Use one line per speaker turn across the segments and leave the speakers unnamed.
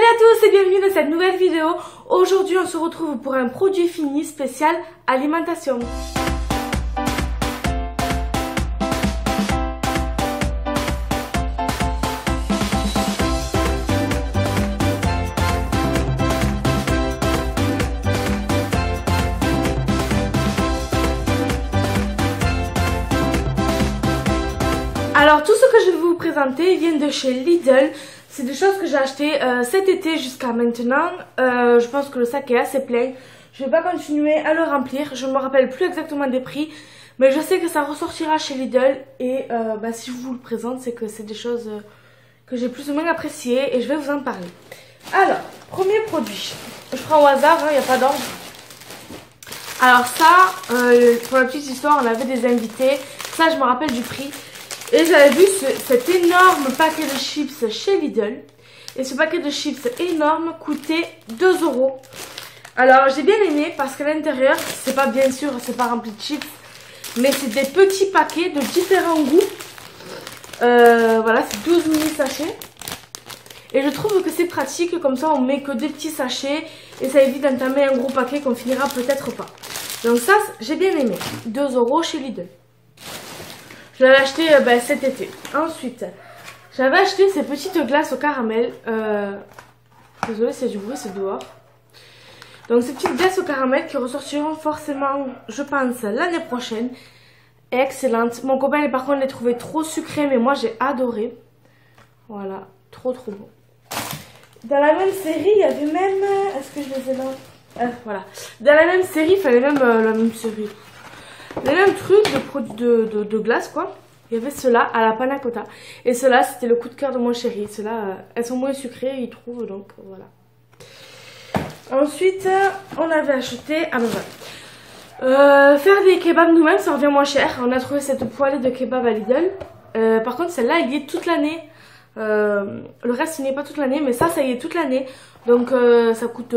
à tous et bienvenue dans cette nouvelle vidéo. Aujourd'hui on se retrouve pour un produit fini spécial alimentation. Alors tout ce que je vais vous présenter vient de chez Lidl. C'est des choses que j'ai achetées cet été jusqu'à maintenant. Je pense que le sac est assez plein. Je vais pas continuer à le remplir. Je ne me rappelle plus exactement des prix. Mais je sais que ça ressortira chez Lidl. Et si je vous le présente, c'est que c'est des choses que j'ai plus ou moins appréciées. Et je vais vous en parler. Alors, premier produit. Je prends au hasard, il n'y a pas d'ordre. Alors ça, pour la petite histoire, on avait des invités. Ça, je me rappelle du prix. Et j'avais vu cet énorme paquet de chips chez Lidl. Et ce paquet de chips énorme coûtait 2 €. Alors j'ai bien aimé parce qu'à l'intérieur, c'est pas bien sûr, c'est pas rempli de chips. Mais c'est des petits paquets de différents goûts. Voilà, c'est 12 mini sachets. Et je trouve que c'est pratique, comme ça on met que des petits sachets. Et ça évite d'entamer un gros paquet qu'on finira peut-être pas. Donc ça, j'ai bien aimé. 2 € chez Lidl. Je l'avais acheté cet été. Ensuite, j'avais acheté ces petites glaces au caramel. Désolée, c'est du bruit, c'est dehors. Donc ces petites glaces au caramel qui ressortiront forcément, je pense, l'année prochaine. Excellente. Mon copain, par contre, les trouvait trop sucrées, mais moi, j'ai adoré. Voilà, trop bon. Dans la même série, il y avait même... Est-ce que je les ai là? Voilà. Dans la même série, il fallait même la même série. Les mêmes trucs de glace quoi. Il y avait ceux-là à la panna cotta. Et ceux-là c'était le coup de cœur de mon chéri. Ceux-là elles sont moins sucrées il trouve donc voilà. Ensuite on avait acheté faire des kebabs nous-mêmes ça revient moins cher. On a trouvé cette poêlée de kebab à Lidl. Par contre celle-là elle y est toute l'année. Le reste il n'y est pas toute l'année mais ça y est toute l'année. Donc ça coûte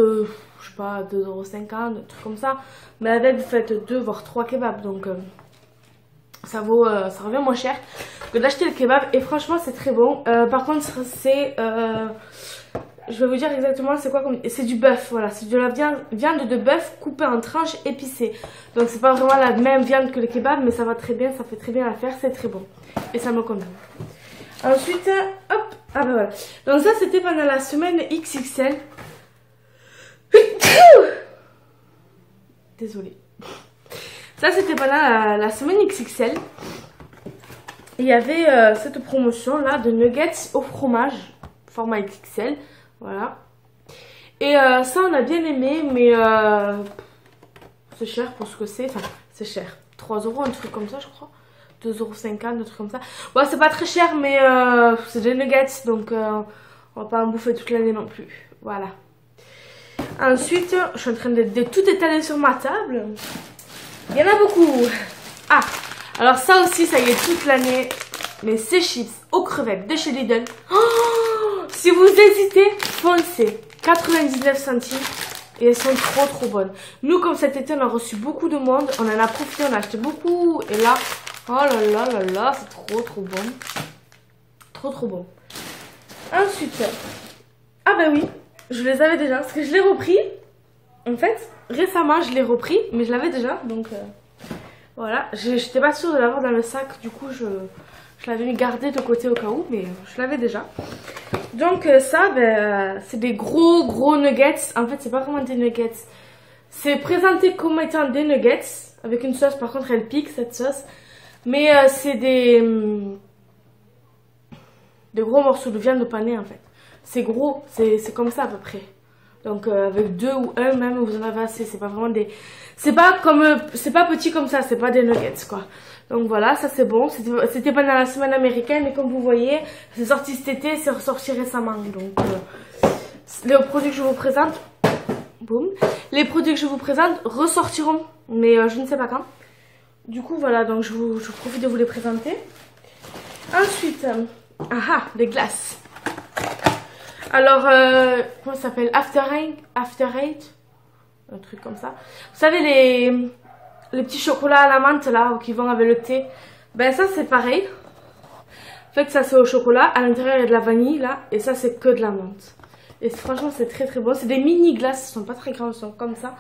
je sais pas 2,50 €, un truc comme ça. Mais avec vous faites 2 voire 3 kebabs donc ça revient moins cher que d'acheter le kebab et franchement c'est très bon. Par contre c'est je vais vous dire exactement c'est quoi comme c'est du bœuf, voilà, c'est de la viande de bœuf coupée en tranches épicées. Donc c'est pas vraiment la même viande que le kebab mais ça va très bien, ça fait très bien l'affaire, c'est très bon et ça me convient. Ensuite hop, voilà. Donc ça c'était pendant la semaine XXL. Désolée. Ça c'était pendant la semaine XXL. Il y avait cette promotion là de nuggets au fromage format XXL. Voilà. Et ça on a bien aimé mais c'est cher pour ce que c'est. Enfin c'est cher. 3 €, un truc comme ça je crois. 2,50 €, un truc comme ça. Ouais c'est pas très cher mais c'est des nuggets donc on va pas en bouffer toute l'année non plus. Voilà. Ensuite, je suis en train de tout étaler sur ma table. Il y en a beaucoup. Ah, alors ça aussi, ça y est toute l'année. Mais ces chips aux crevettes de chez Lidl. Oh, si vous hésitez, foncez. 99 centimes. Et elles sont trop bonnes. Nous, comme cet été, on a reçu beaucoup de monde. On en a profité, on a acheté beaucoup. Et là, oh là, c'est trop bon. Trop bon. Ensuite, ah ben oui. Je les avais déjà, parce que je l'ai repris. En fait, récemment, je l'ai repris, mais je l'avais déjà, donc voilà. J'étais pas sûre de l'avoir dans le sac, du coup, je l'avais mis gardé de côté au cas où, mais je l'avais déjà. Donc ça, c'est des gros nuggets. En fait, c'est pas vraiment des nuggets. C'est présenté comme étant des nuggets, avec une sauce, par contre, elle pique, cette sauce. Mais c'est des gros morceaux de viande panée, en fait. C'est gros, c'est comme ça à peu près. Donc avec 2 ou 1 même vous en avez assez. C'est pas vraiment des... C'est pas petit comme ça, c'est pas des nuggets quoi. Donc voilà, ça c'est bon. C'était pendant la semaine américaine et comme vous voyez, c'est sorti cet été, c'est ressorti récemment. Donc les produits que je vous présente, boum. Les produits que je vous présente ressortiront, mais je ne sais pas quand. Du coup voilà, donc je profite de vous les présenter. Ensuite, les glaces. Alors, comment ça s'appelle? After Eight, un truc comme ça. Vous savez, les petits chocolats à la menthe là, qui vont avec le thé. Ben ça c'est pareil. En fait ça c'est au chocolat, à l'intérieur il y a de la vanille là, et ça c'est que de la menthe. Et franchement, c'est très très bon. C'est des mini glaces, elles sont pas très grandes, elles sont comme ça.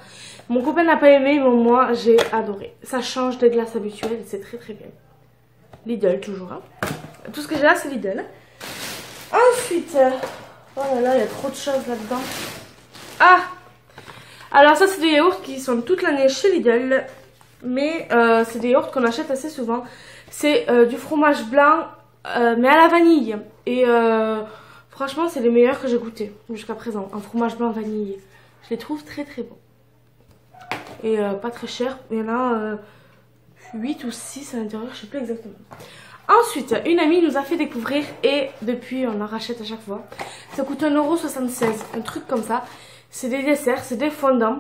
Mon copain n'a pas aimé, mais moi j'ai adoré. Ça change des glaces habituelles, c'est très très bien. Lidl toujours. Hein. Tout ce que j'ai là, c'est Lidl. Ensuite, oh là là, il y a trop de choses là-dedans. Ah! Alors ça, c'est des yaourts qui sont toute l'année chez Lidl. Mais c'est des yaourts qu'on achète assez souvent. C'est du fromage blanc, mais à la vanille. Et franchement, c'est les meilleurs que j'ai goûté jusqu'à présent. Un fromage blanc vanille. Je les trouve très très bons. Et pas très cher. Il y en a 8 ou 6 à l'intérieur, je sais plus exactement. Ensuite, une amie nous a fait découvrir et depuis on en rachète à chaque fois. Ça coûte 1,76 €, un truc comme ça. C'est des desserts, c'est des fondants.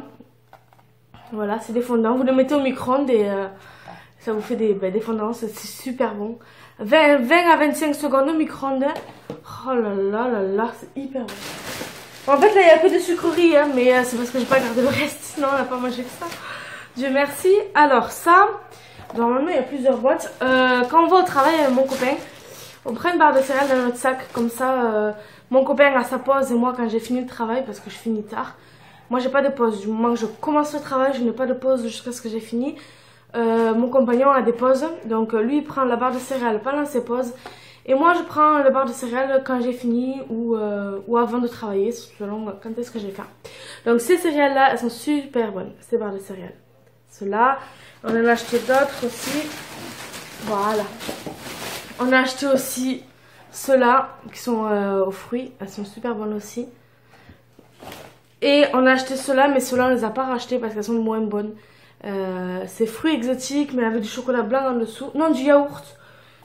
Voilà, c'est des fondants. Vous les mettez au micro-ondes et ça vous fait des fondants, c'est super bon. 20 à 25 secondes au micro-ondes. Oh là là là là, c'est hyper bon. En fait, là, il n'y a que des sucreries, hein, mais c'est parce que j'ai pas gardé le reste. Sinon, on n'a pas mangé que ça. Dieu merci. Alors, ça, normalement, il y a plusieurs boîtes. Quand on va au travail avec mon copain, on prend une barre de céréales dans notre sac. Comme ça, mon copain a sa pause et moi, quand j'ai fini le travail, parce que je finis tard. Moi, j'ai pas de pause. Du moment que je commence le travail, je n'ai pas de pause jusqu'à ce que j'ai fini. Mon compagnon a des pauses. Donc, lui, il prend la barre de céréales pendant ses pauses. Et moi, je prends la barre de céréales quand j'ai fini ou avant de travailler, selon quand est-ce que je vais faire. Donc, ces céréales-là, elles sont super bonnes, ces barres de céréales. Ceux-là, on en a acheté d'autres aussi. Voilà. On a acheté aussi ceux-là, qui sont aux fruits. Elles sont super bonnes aussi. Et on a acheté ceux-là, mais ceux-là, on les a pas rachetés parce qu'elles sont moins bonnes. C'est fruits exotiques, mais avec du chocolat blanc en dessous. Non, du yaourt.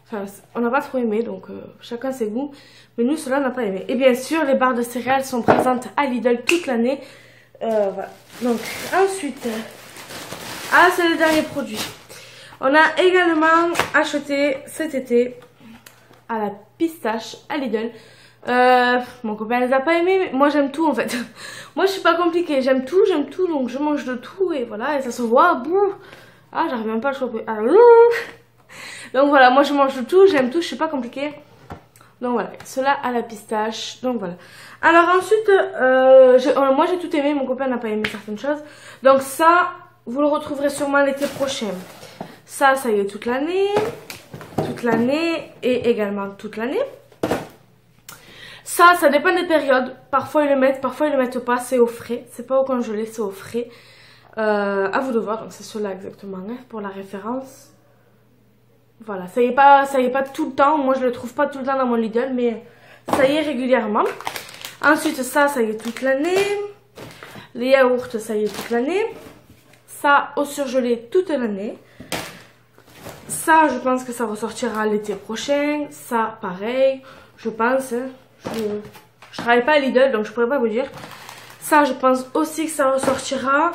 Enfin, on n'a pas trop aimé, donc chacun ses goûts. Mais nous, cela n'a pas aimé. Et bien sûr, les barres de céréales sont présentes à Lidl toute l'année. Voilà. Donc, ensuite... Ah, c'est le dernier produit. On a également acheté cet été à la pistache à Lidl. Mon copain ne les a pas aimés, mais moi j'aime tout en fait. Moi je suis pas compliquée, j'aime tout, donc je mange de tout et voilà, et ça se voit. Bouh. Ah, j'arrive même pas à le choper. Ah, donc voilà, moi je mange de tout, j'aime tout, je suis pas compliquée. Donc voilà, cela à la pistache. Donc voilà. Alors ensuite, moi j'ai tout aimé, mon copain n'a pas aimé certaines choses. Donc ça, vous le retrouverez sûrement l'été prochain. Ça y est toute l'année et également toute l'année. Ça dépend des périodes. Parfois ils le mettent, parfois ils le mettent pas. C'est au frais. C'est pas au congelé, c'est au frais. À vous de voir. Donc c'est ceux-là exactement hein, pour la référence. Voilà, ça y est pas tout le temps. Moi je le trouve pas tout le temps dans mon Lidl, mais ça y est régulièrement. Ensuite ça y est toute l'année. Les yaourts, ça y est toute l'année. Ça au surgelé toute l'année. Ça, je pense que ça ressortira l'été prochain. Ça, pareil, je pense. Hein. Je travaille pas à Lidl, donc je pourrais pas vous dire. Ça, je pense aussi que ça ressortira.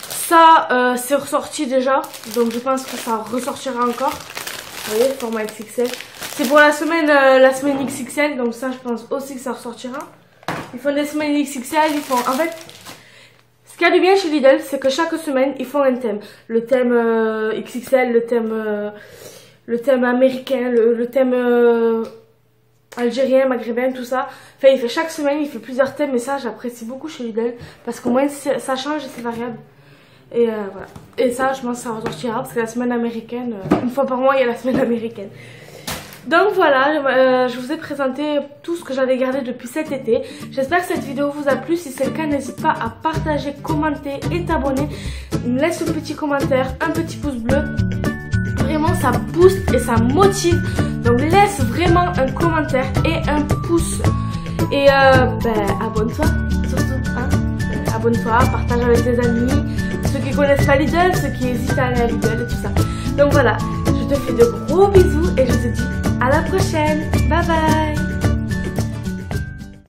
Ça, c'est ressorti déjà, donc je pense que ça ressortira encore. Vous voyez, format XXL. C'est pour la semaine XXL, donc ça, je pense aussi que ça ressortira. Ils font des semaines XXL, ils font... En fait, ce qu'il y a de bien chez Lidl, c'est que chaque semaine, ils font un thème. Le thème XXL, le thème américain, le thème... algérien, maghrébin, tout ça. Enfin, chaque semaine, il fait plusieurs thèmes et ça, j'apprécie beaucoup chez Lidl parce qu'au moins, ça change et c'est variable. Et voilà. Et ça, je pense que ça ressortira parce que la semaine américaine, une fois par mois, il y a la semaine américaine. Donc voilà, je vous ai présenté tout ce que j'avais gardé depuis cet été. J'espère que cette vidéo vous a plu. Si c'est le cas, n'hésite pas à partager, commenter et t'abonner. Laisse un petit commentaire, un petit pouce bleu. Vraiment, ça booste et ça motive. Donc laisse vraiment un commentaire et un pouce. Et abonne-toi surtout. Hein. Abonne-toi, partage avec tes amis. Ceux qui connaissent pas Lidl, ceux qui hésitent à aller à Lidl et tout ça. Donc voilà, je te fais de gros bisous et je te dis à la prochaine. Bye bye.